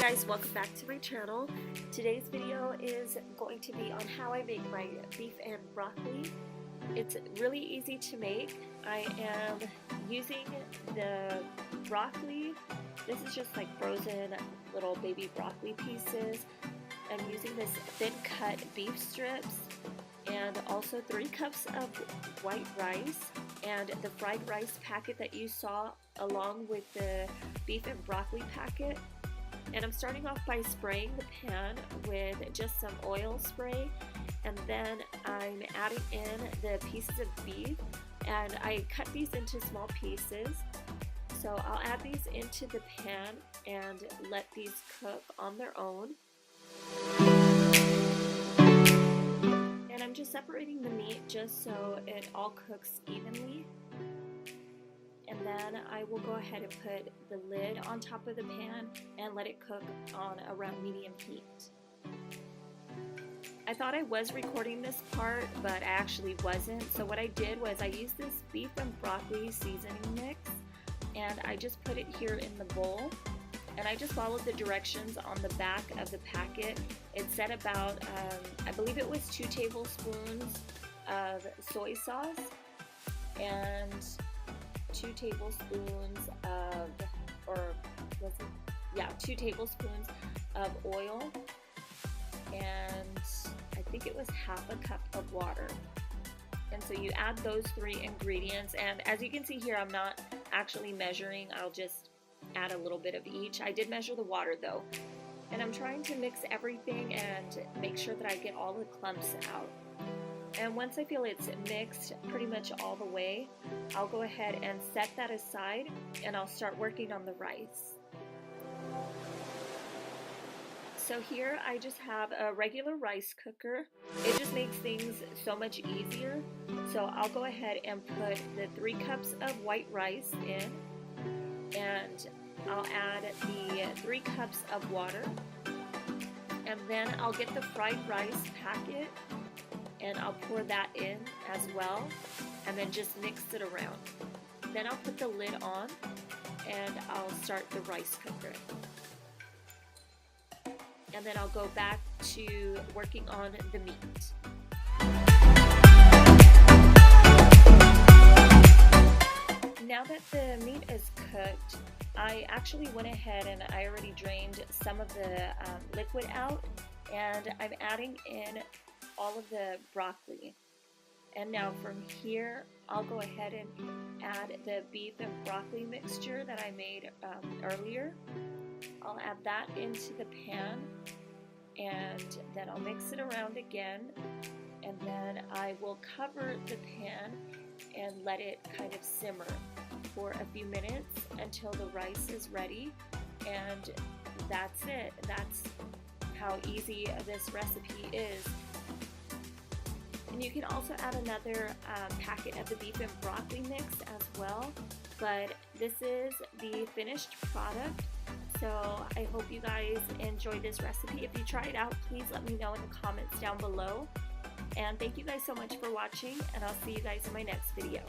guys, welcome back to my channel. Today's video is going to be on how I make my beef and broccoli. It's really easy to make. I am using the broccoli. This is just like frozen little baby broccoli pieces. I'm using this thin cut beef strips and also 3 cups of white rice and the fried rice packet that you saw along with the beef and broccoli packet. And I'm starting off by spraying the pan with just some oil spray, and then I'm adding in the pieces of beef, and I cut these into small pieces. So I'll add these into the pan and let these cook on their own. And I'm just separating the meat just so it all cooks evenly. And then I will go ahead and put the lid on top of the pan and let it cook on around medium heat. I thought I was recording this part, but I actually wasn't. So what I did was I used this beef and broccoli seasoning mix, and I just put it here in the bowl. And I just followed the directions on the back of the packet. It said about, I believe it was 2 tablespoons of soy sauce and 2 tablespoons of, or was it? Yeah, 2 tablespoons of oil, and I think it was half a cup of water. And so you add those 3 ingredients, and as you can see here, I'm not actually measuring. I'll just add a little bit of each. I did measure the water though, and I'm trying to mix everything and make sure that I get all the clumps out. And once I feel it's mixed pretty much all the way, I'll go ahead and set that aside, and I'll start working on the rice. So here I just have a regular rice cooker. It just makes things so much easier. So I'll go ahead and put the 3 cups of white rice in, and I'll add the 3 cups of water, and then I'll get the fried rice packet and I'll pour that in as well, and then just mix it around. Then I'll put the lid on and I'll start the rice cooker. And then I'll go back to working on the meat. Now that the meat is cooked, I actually went ahead and I already drained some of the liquid out, and I'm adding in all of the broccoli. And now from here, I'll go ahead and add the beef and broccoli mixture that I made earlier. I'll add that into the pan, and then I'll mix it around again, and then I will cover the pan and let it kind of simmer for a few minutes until the rice is ready. And that's it. That's how easy this recipe is. And you can also add another packet of the beef and broccoli mix as well, but this is the finished product. So I hope you guys enjoy this recipe. If you try it out, please let me know in the comments down below. And thank you guys so much for watching, and I'll see you guys in my next video.